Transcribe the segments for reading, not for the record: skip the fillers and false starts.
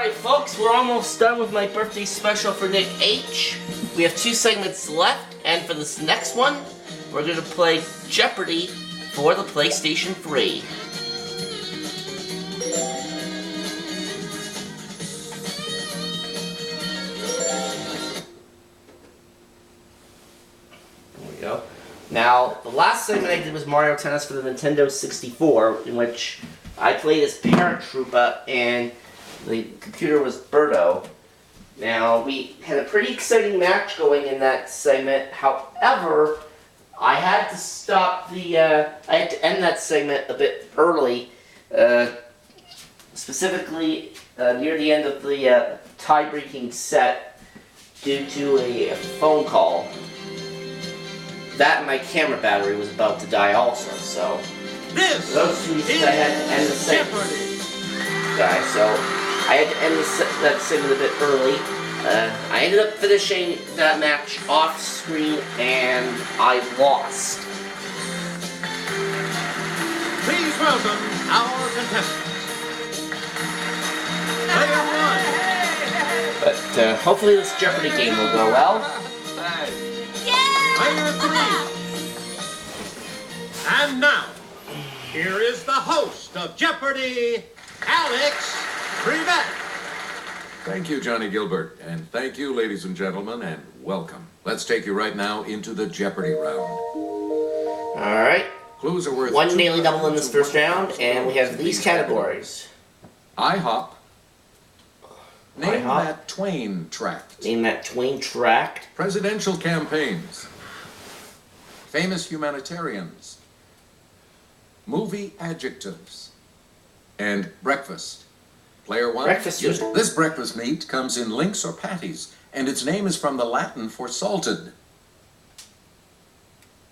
Alright folks, we're almost done with my birthday special for Nick H. We have 2 segments left, and for this next one, we're going to play Jeopardy for the PlayStation 3. There we go. Now, the last segment I did was Mario Tennis for the Nintendo 64, in which I played as Paratroopa and the computer was Birdo. Now, we had a pretty exciting match going in that segment. However, I had to stop the, I had to end that segment a bit early, specifically near the end of the tie-breaking set due to a phone call. That and my camera battery was about to die also, so This those 2 reasons I had to end the segment. Guys, so I had to end that segment a bit early. I ended up finishing that match off screen and I lost. Please welcome our contestants. Player 1. But hopefully this Jeopardy game will go well. Player 3. And now, here is the host of Jeopardy, Alex Trebek. Thank you, Johnny Gilbert, and thank you, ladies and gentlemen, and welcome. Let's take you right now into the Jeopardy round. Alright. Clues are worth 1 daily double in this first round, and we have these categories. IHOP. Name IHOP. that Twain tract. Name that Twain tract. Presidential campaigns. Famous humanitarians. Movie adjectives. And breakfast. Player 1. Breakfast food. This breakfast meat comes in links or patties, and its name is from the Latin for salted.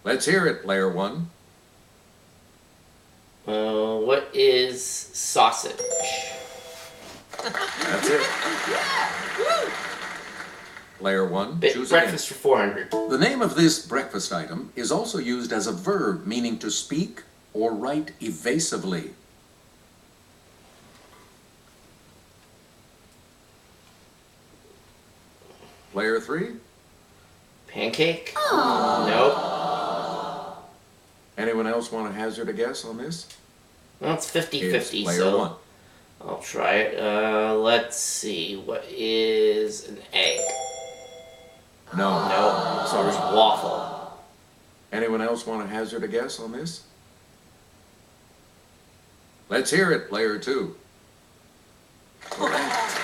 Let's hear it, Player 1. What is sausage? That's it. Player 1, choose Breakfast for 400. again. The name of this breakfast item is also used as a verb meaning to speak or write evasively. Player 3, Pancake? Nope. anyone else want to hazard a guess on this? Well, it's 50-50, It's player so 1. I'll try it. Let's see. What is an egg? No. No. So there's waffle. Anyone else want to hazard a guess on this? Let's hear it, Player 2. Correct.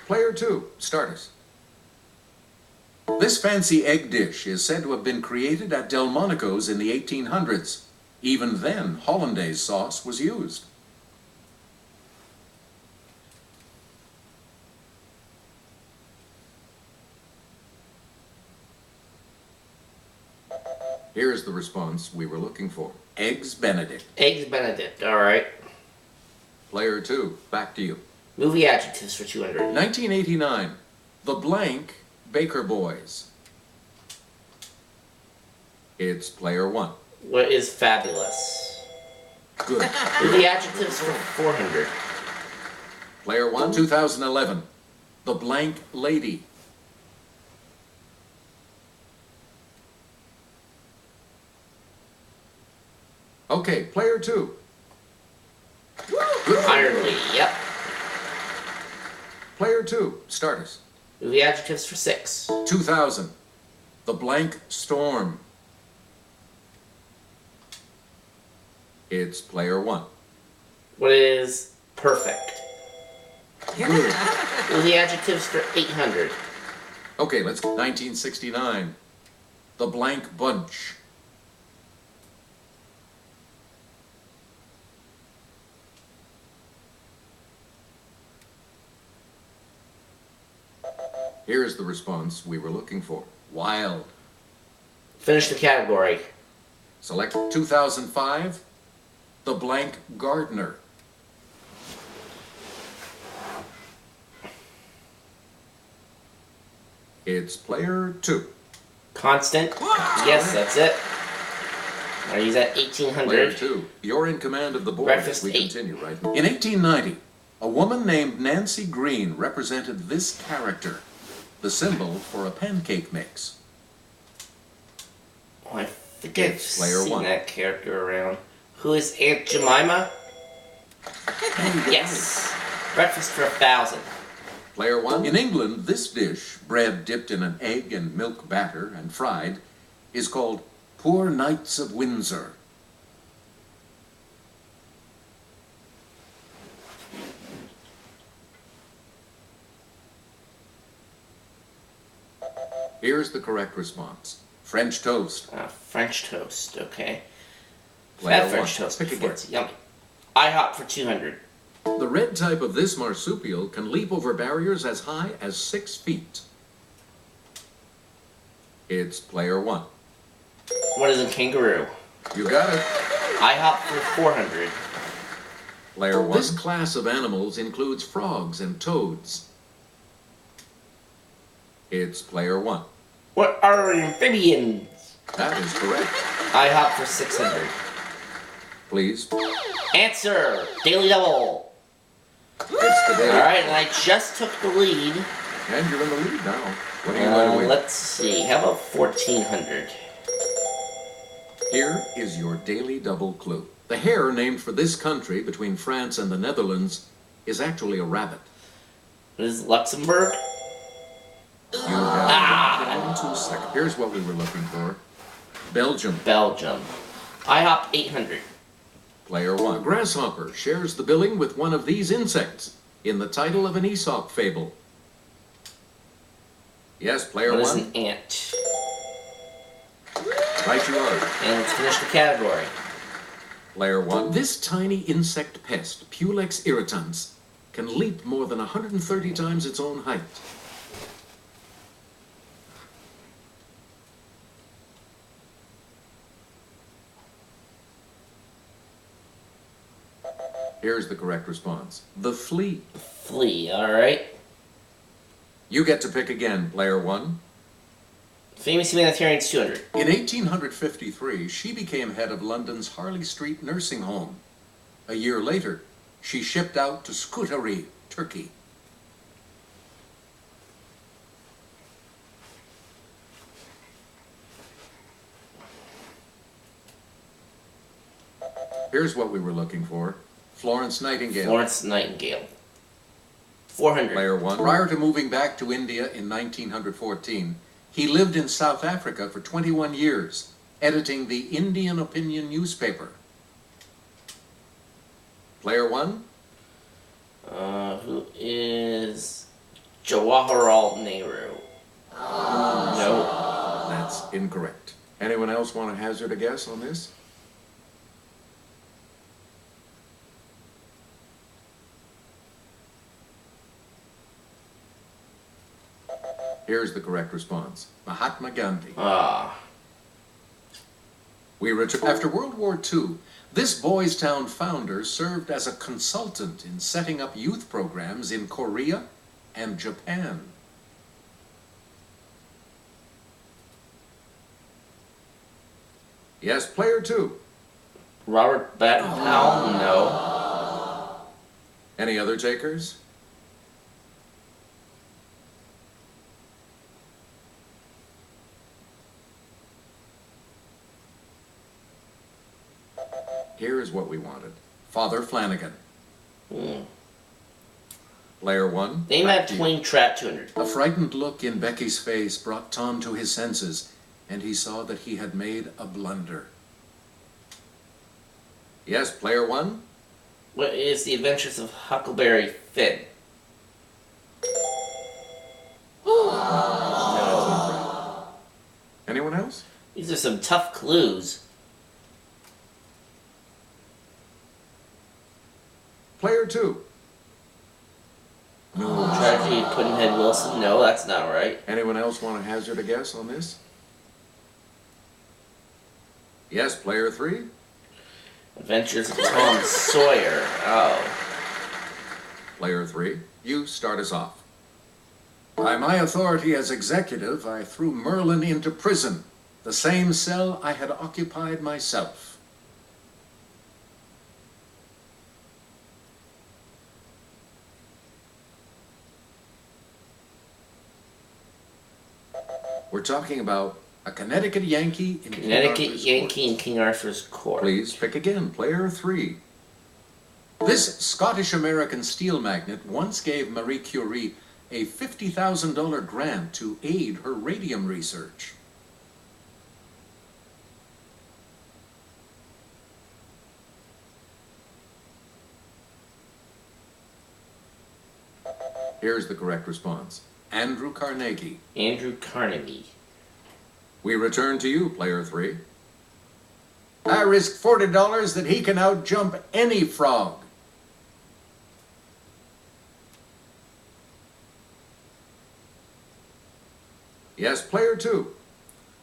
Player 2, start us. This fancy egg dish is said to have been created at Delmonico's in the 1800s. Even then, hollandaise sauce was used. Here's the response we were looking for. Eggs Benedict. Eggs Benedict. Alright. Player 2, back to you. Movie adjectives for 200. 1989, The Blank Baker Boys. It's Player 1. What is fabulous? Good. Movie adjectives for 400. Player 1, 2011, The Blank Lady. Okay, Player 2. Good. Iron Lady. Yep. Player 2, start us. Movie adjectives for 6. 2000, The Blank Storm. It's Player 1. What is perfect? Good. Movie adjectives for 800. Okay, let's go. 1969, The Blank Bunch. Here's the response we were looking for. Wild. Finish the category. Select 2005, The Blank Gardener. It's Player 2. Constant. Yes, that's it. Now he's at Player 1800. 2, you're in command of the board Breakfast as we 8. continue, right? In 1890, A woman named Nancy Green represented this character, the symbol for a pancake mix. Oh, I think I've Player seen one. that character around. Who is Aunt Jemima? Yes. Breakfast for 1,000. Player one. In England, this dish, bread dipped in an egg and milk batter and fried, is called Poor Knights of Windsor. Here's the correct response. French toast. French toast, okay. Player Had French one. toast Pick before, again. it's yummy. IHOP for 200. The red type of this marsupial can leap over barriers as high as 6 feet. It's player one. What is a kangaroo? You got it. IHOP for 400. Player one. This class of animals includes frogs and toads. It's player one. What are amphibians? That is correct. IHOP for 600. Please. Answer! Daily Double! It's the daily. Alright, and I just took the lead. And you're in the lead now. What are you going to win? Let's see. How about 1,400? Here is your daily double clue. The hare named for this country between France and the Netherlands is actually a rabbit. What is Luxembourg? You have 2 seconds. Here's what we were looking for. Belgium. Belgium. IHOP 800. Player one. A grasshopper shares the billing with one of these insects in the title of an Aesop fable. Yes, player What is one. an ant? Right you are. And let's finish the category. Player one. This tiny insect pest, Pulex irritans, can leap more than 130 times its own height. Here's the correct response. The flea. Flea, alright. You get to pick again, player one. Famous humanitarians 200. In 1853, she became head of London's Harley Street nursing home. A year later, she shipped out to Scutari, Turkey. Here's what we were looking for. Florence Nightingale. Florence Nightingale. 400. Player one. Prior to moving back to India in 1914, he lived in South Africa for 21 years, editing the Indian Opinion newspaper. Player one. Who is Jawaharlal Nehru? No. That's incorrect. Anyone else want to hazard a guess on this? Here's the correct response. Mahatma Gandhi. We return. After World War II, this Boys Town founder served as a consultant in setting up youth programs in Korea and Japan. Yes, player two. Robert Baden-Powell? No. Any other takers? Here is what we wanted. Father Flanagan. Player one. Name that twin trap 200. A frightened look in Becky's face brought Tom to his senses, and he saw that he had made a blunder. Yes, player one. What is the Adventures of Huckleberry Finn? No. Anyone else? These are some tough clues. Player two. Tragedy of Pudd'nhead Wilson? No, that's not right. Anyone else want to hazard a guess on this? Yes, player three. Adventures of Tom Sawyer. Oh. Player three. You start us off. By my authority as executive, I threw Merlin into prison, the same cell I had occupied myself. We're talking about a Connecticut Yankee in Connecticut King Arthur's Yankee Court. in King Arthur's Court. Please pick again, player 3. This Scottish-American steel magnate once gave Marie Curie a $50,000 grant to aid her radium research. Here's the correct response. Andrew Carnegie. Andrew Carnegie. We return to you, player 3. I risk $40 that he can outjump any frog. Yes, player 2.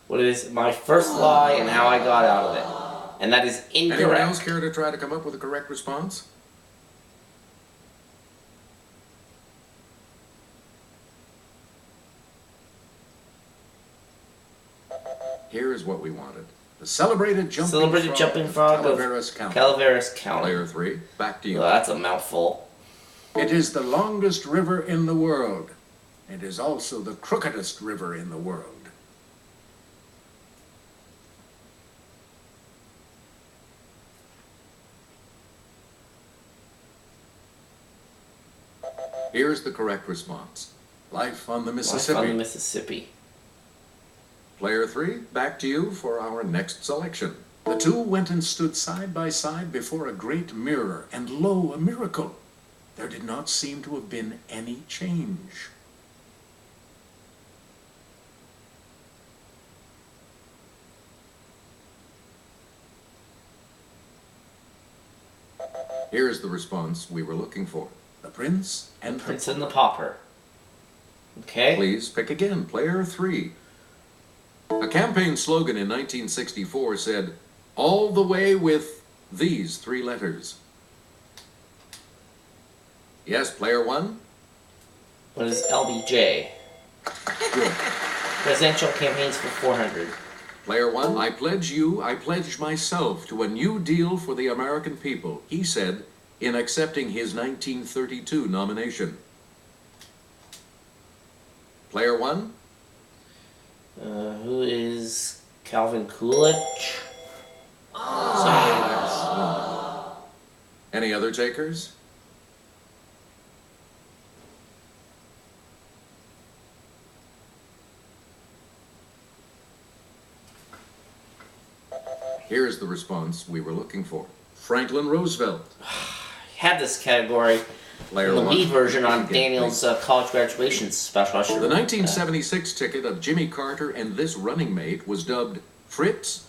What is my first lie and how I got out of it? And that is incorrect. Anyone else care to try to come up with a correct response? Here is what we wanted. The celebrated jumping frog of Calaveras County. Calaveras County. Player 3, back to you. Well, that's a mouthful. It is the longest river in the world. It is also the crookedest river in the world. Here's the correct response. Life on the Mississippi. Life on the Mississippi. Player 3, back to you for our next selection. The two went and stood side by side before a great mirror, and lo, a miracle! There did not seem to have been any change. Here's the response we were looking for. The Prince and the Prince and the Pauper. Okay. Please pick again, player 3. A campaign slogan in 1964 said, "All the way with these 3 letters." Yes, player 1? What is LBJ? Good. Presidential campaigns for 400. Player 1, I pledge myself to a new deal for the American people, he said in accepting his 1932 nomination. Player 1? Who is Calvin Coolidge? Any other takers? Here's the response we were looking for. Franklin Roosevelt. Had this category Player in the 1. lead version on Again, Daniel's college graduation special. I should The have- 1976 ticket of Jimmy Carter and this running mate was dubbed Fritz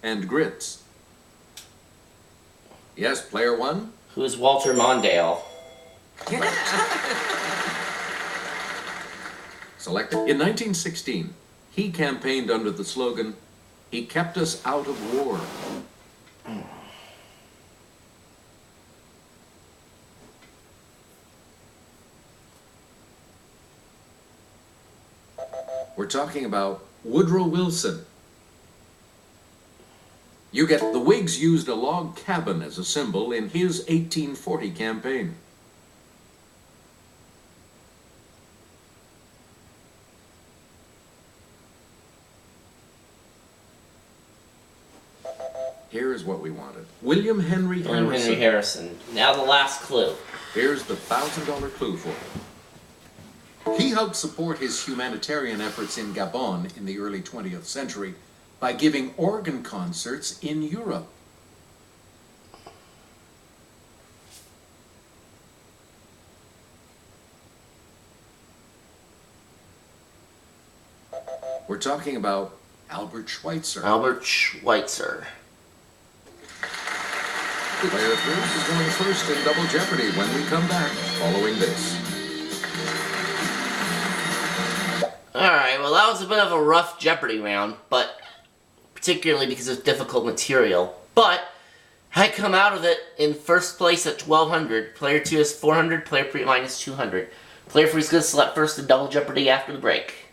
and Grits. Yes, player 1? Who is Walter Mondale? Selected. In 1916, he campaigned under the slogan, "He kept us out of war." We're talking about Woodrow Wilson. You get the Whigs used a log cabin as a symbol in his 1840 campaign. Here is what we wanted. William Henry William Harrison. Henry Harrison. Now the last clue. Here's the $1,000 clue for you. He helped support his humanitarian efforts in Gabon in the early 20th century by giving organ concerts in Europe. We're talking about Albert Schweitzer. Albert Schweitzer. Player 3 is going first in Double Jeopardy when we come back following this. Alright, well that was a bit of a rough Jeopardy round, but particularly because of difficult material. But I come out of it in first place at 1,200. Player 2 is 400, player 3 minus 200. Player 3 is going to select first in Double Jeopardy after the break.